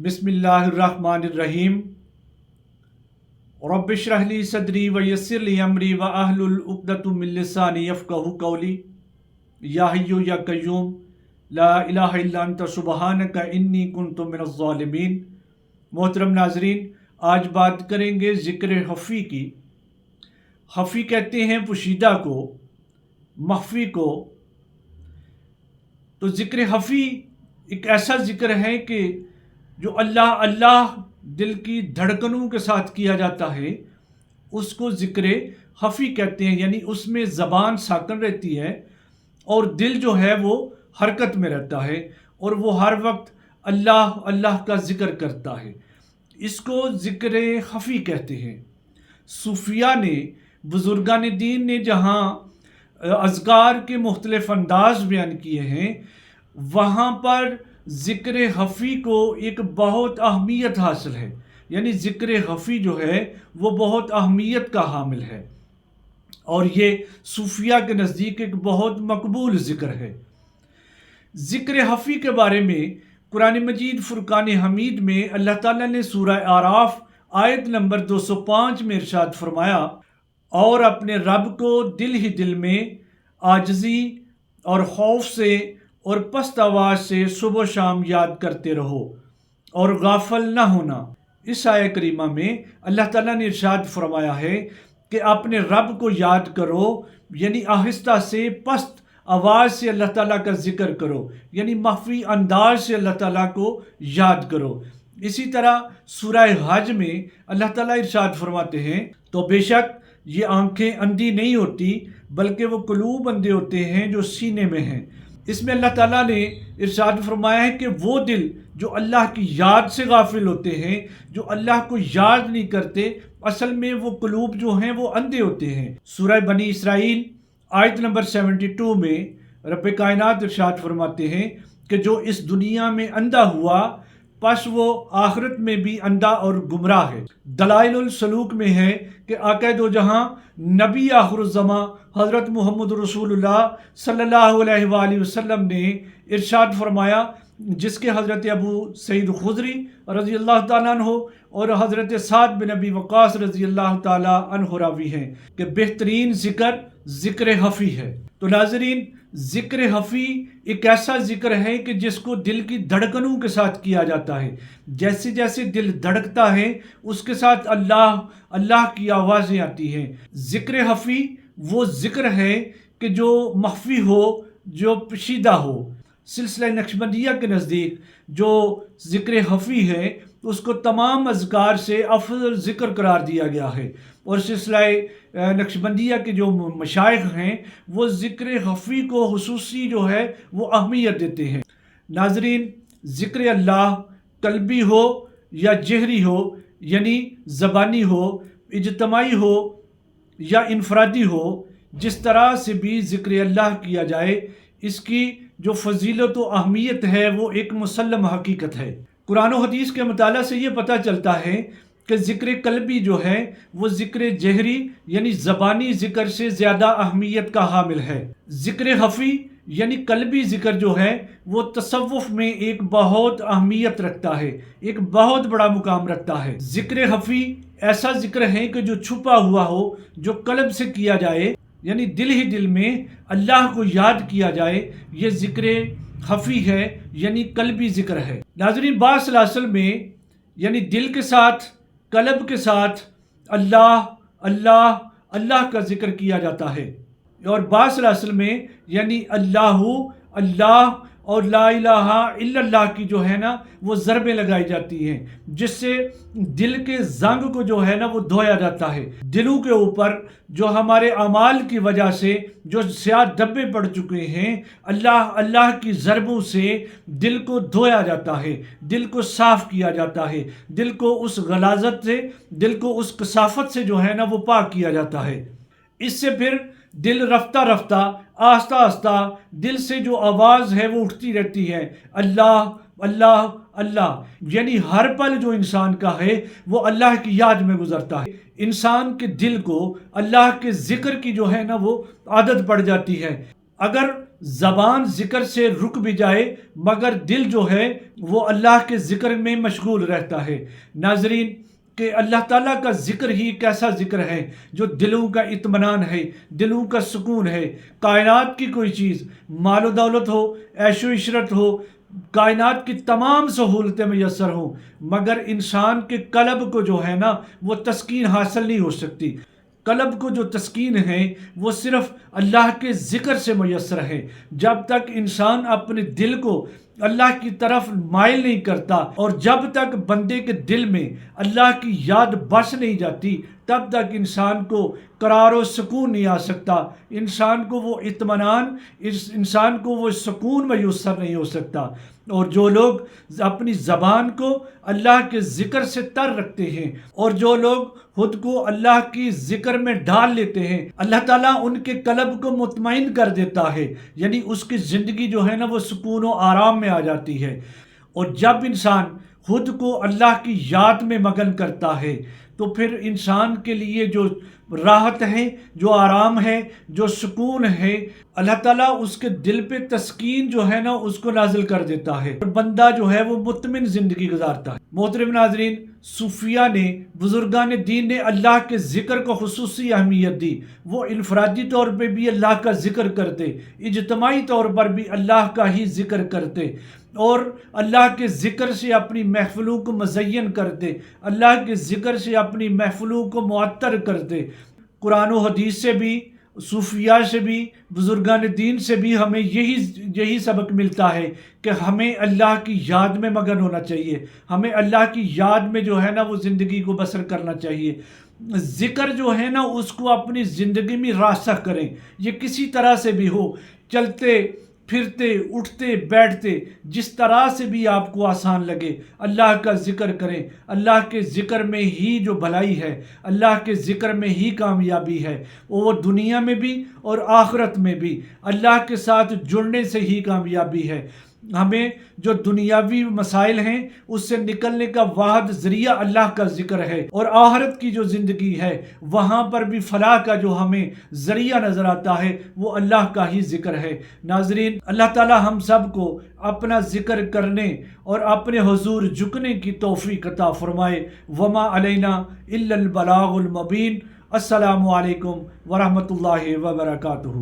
बिस्मिल्लाहिर्रहमानिर्रहीम। रब्बिश्रह ली सदरी व यस्सिर ली अमरी व अहलुल उक़दतम मिन लिसानी यफ़क़हू क़ौली। या हय्यु या क़य्यूम ला इलाहा इल्ला अंत सुब्हानक इन्नी कुन्तु मिनज़ ज़ालिमीन। मोहतरम नाज़रीन, आज बात करेंगे ज़िक्र ख़फ़ी की। ख़फ़ी कहते हैं पोशीदा को, मख़फ़ी को। तो ज़िक्र ख़फ़ी एक ऐसा ज़िक्र है कि जो अल्लाह अल्लाह दिल की धड़कनों के साथ किया जाता है, उसको ज़िक्र ख़फ़ी कहते हैं। यानी उसमें ज़बान साकन रहती है और दिल जो है वो हरकत में रहता है और वो हर वक्त अल्लाह अल्लाह का ज़िक्र करता है। इसको ज़िक्र ख़फ़ी कहते हैं। सूफिया ने, बुज़ुर्गान दीन ने जहाँ अज़कार के मुख्तलिफ़ अंदाज़ बयान किए हैं, वहाँ पर ज़िक्र ख़फ़ी को एक बहुत अहमियत हासिल है। यानी ज़िक्र ख़फ़ी जो है वो बहुत अहमियत का हामिल है और ये सूफिया के नज़दीक एक बहुत मकबूल ज़िक्र है। ज़िक्र ख़फ़ी के बारे में कुरान मजीद फ़ुरक़ान हमीद में अल्लाह ताला ने सूरह आराफ आयत नंबर 205 में इरशाद फरमाया, और अपने रब को दिल ही दिल में आजिज़ी और खौफ से और पस्त आवाज़ से सुबह शाम याद करते रहो और गाफिल न होना। इस आयत करीमा में अल्लाह ताला ने इरशाद फरमाया है कि अपने रब को याद करो, यानी आहिस्ता से पस्त आवाज़ से अल्लाह ताला का ज़िक्र करो, यानी मख़फ़ी अंदाज से अल्लाह ताला को याद करो। इसी तरह सूरह हज में अल्लाह ताला इरशाद फरमाते हैं, तो बेशक ये आंखें अंधी नहीं होती बल्कि वो क़ुलूब अंधे होते हैं जो सीने में हैं। इसमें अल्लाह ताला ने इरशाद फरमाया है कि वो दिल जो अल्लाह की याद से गाफिल होते हैं, जो अल्लाह को याद नहीं करते, असल में वो क़ुलूब जो हैं वो अंधे होते हैं। सूरह बनी इसराइल आयत नंबर 72 में रब कायनात इरशाद फरमाते हैं कि जो इस दुनिया में अंधा हुआ पस वो आखिरत में भी अंधा और गुमराह है। दलाइलुल सलूक में है कि आक़ा दो जहां नबी आखिरुज़्ज़मा हज़रत मुहम्मद रसूलुल्लाह सल्लल्लाहु अलैहि वसल्लम ने इरशाद फरमाया, जिसके हज़रत अबू सईद खुदरी रज़ी अल्लाह ताला अन्हु और हज़रत साद बिन अबी वक़ास रज़ी अल्लाह ताला अन्हु रावी हैं कि बेहतरीन ज़िक्र ख़फ़ी है। तो नाज़रीन, ज़िक्र ख़फ़ी एक ऐसा ज़िक्र है कि जिसको दिल की धड़कनों के साथ किया जाता है। जैसे जैसे दिल धड़कता है उसके साथ अल्लाह अल्लाह की आवाज़ें आती हैं। ज़िक्र ख़फ़ी वो ज़िक्र है कि जो मख़फ़ी हो, जो पोशीदा हो। सिलसिला नक्शबंदिया के नज़दीक जो ज़िक्र ख़फ़ी है उसको तमाम अज़कार से अफज़ल ज़िक्र करार दिया गया है और सिलसिला नक्शबंदिया के जो मशाइख़ हैं वो ज़िक्र ख़फ़ी को खुसूसी जो है वो अहमियत देते हैं। नाज़रीन, ज़िक्र अल्लाह क़ल्बी हो या जहरी हो, यानी ज़बानी हो, इज्तिमाई हो या इनफरादी हो, जिस तरह से भी ज़िक्र अल्लाह किया जाए, इसकी जो फजीलत व अहमियत है वो एक मुसल्लम हकीकत है। कुरान और हदीस के मुताला से ये पता चलता है कि ज़िक्र क़ल्बी जो है वो ज़िक्र जहरी यानी ज़बानी ज़िक्र से ज़्यादा अहमियत का हामिल है। ज़िक्र ख़फ़ी यानी क़ल्बी ज़िक्र जो है वो तसव्वुफ़ में एक बहुत अहमियत रखता है, एक बहुत बड़ा मुकाम रखता है। ज़िक्र ख़फ़ी ऐसा ज़िक्र है कि जो छुपा हुआ हो, जो क़ल्ब से किया जाए, यानी दिल ही दिल में अल्लाह को याद किया जाए, ये ज़िक्र ख़फ़ी है यानी क़ल्बी ज़िक्र है। नाज़रीन, बासल में यानी दिल के साथ, क़ल्ब के साथ अल्लाह अल्लाह अल्लाह का ज़िक्र किया जाता है और बासल में यानी अल्लाहु अल्लाह और ला इलाहा इल्लल्लाह की जो है ना वो ज़रबें लगाई जाती हैं, जिससे दिल के ज़ंग को जो है ना वो धोया जाता है। दिलों के ऊपर जो हमारे अमाल की वजह से जो स्याह धब्बे पड़ चुके हैं, अल्लाह अल्लाह की ज़रबों से दिल को धोया जाता है, दिल को साफ़ किया जाता है, दिल को उस गलाज़त से, दिल को उस कसाफ़त से जो है ना वो पाक किया जाता है। इससे फिर दिल रफ्ता रफ्ता आस्ता आस्ता दिल से जो आवाज़ है वो उठती रहती है, अल्लाह अल्लाह अल्लाह। यानी हर पल जो इंसान का है वो अल्लाह की याद में गुजरता है। इंसान के दिल को अल्लाह के ज़िक्र की जो है ना वो आदत पड़ जाती है। अगर زبان ذکر سے رک بھی جائے مگر دل جو ہے وہ اللہ کے ذکر میں مشغول رہتا ہے۔ ناظرین، کہ اللہ تعالیٰ کا ذکر ہی ایک ایسا ذکر ہے جو دلوں کا اطمینان ہے، دلوں کا سکون ہے۔ کائنات کی کوئی چیز، مال و دولت ہو، عیش و عشرت ہو، کائنات کی تمام سہولتیں میسر ہوں، مگر انسان کے قلب کو جو ہے نا وہ تسکین حاصل نہیں ہو سکتی۔ قلب کو جو تسکین ہے وہ صرف اللہ کے ذکر سے میسر ہے۔ جب تک انسان اپنے دل کو اللہ کی طرف مائل نہیں کرتا اور جب تک بندے کے دل میں اللہ کی یاد بس نہیں جاتی، تب تک انسان کو قرار و سکون نہیں آ سکتا، انسان کو وہ اطمینان، انسان کو وہ سکون میسر نہیں ہو سکتا۔ اور جو لوگ اپنی زبان کو اللہ کے ذکر سے تر رکھتے ہیں اور جو لوگ خود کو اللہ کی ذکر میں ڈال لیتے ہیں، اللہ تعالیٰ ان کے قلب کو مطمئن کر دیتا ہے، یعنی اس کی زندگی جو ہے نا وہ سکون و آرام میں آ جاتی ہے۔ اور جب انسان خود کو اللہ کی یاد میں مگن کرتا ہے تو پھر انسان کے لیے جو راحت ہے، جو آرام ہے، جو سکون ہے، اللہ تعالیٰ اس کے دل پہ تسکین جو ہے نا اس کو نازل کر دیتا ہے اور بندہ جو ہے وہ مطمئن زندگی گزارتا ہے۔ محترم ناظرین، صوفیہ نے، بزرگان دین نے اللہ کے ذکر کو خصوصی اہمیت دی۔ وہ انفرادی طور پہ بھی اللہ کا ذکر کرتے، اجتماعی طور پر بھی اللہ کا ہی ذکر کرتے اور اللہ کے ذکر سے اپنی محفلوں کو مزین کرتے، اللہ کے ذکر سے اپنی محفلوں کو معطر کرتے۔ قرآن و حدیث سے بھی، صوفیاء سے بھی، بزرگان دین سے بھی ہمیں یہی سبق ملتا ہے کہ ہمیں اللہ کی یاد میں مگن ہونا چاہیے، ہمیں اللہ کی یاد میں جو ہے نا وہ زندگی کو بسر کرنا چاہیے۔ ذکر جو ہے نا اس کو اپنی زندگی میں راسخ کریں، یہ کسی طرح سے بھی ہو، چلتے پھرتے، اٹھتے بیٹھتے، جس طرح سے بھی آپ کو آسان لگے اللہ کا ذکر کریں۔ اللہ کے ذکر میں ہی جو بھلائی ہے، اللہ کے ذکر میں ہی کامیابی ہے، وہ دنیا میں بھی اور آخرت میں بھی اللہ کے ساتھ جڑنے سے ہی کامیابی ہے۔ ہمیں جو دنیاوی مسائل ہیں اس سے نکلنے کا واحد ذریعہ اللہ کا ذکر ہے، اور آخرت کی جو زندگی ہے وہاں پر بھی فلاح کا جو ہمیں ذریعہ نظر آتا ہے وہ اللہ کا ہی ذکر ہے۔ ناظرین، اللہ تعالی ہم سب کو اپنا ذکر کرنے اور اپنے حضور جھکنے کی توفیق عطا فرمائے۔ وما علینا الا البلاغ المبین۔ السلام علیکم ورحمۃ اللہ وبرکاتہ۔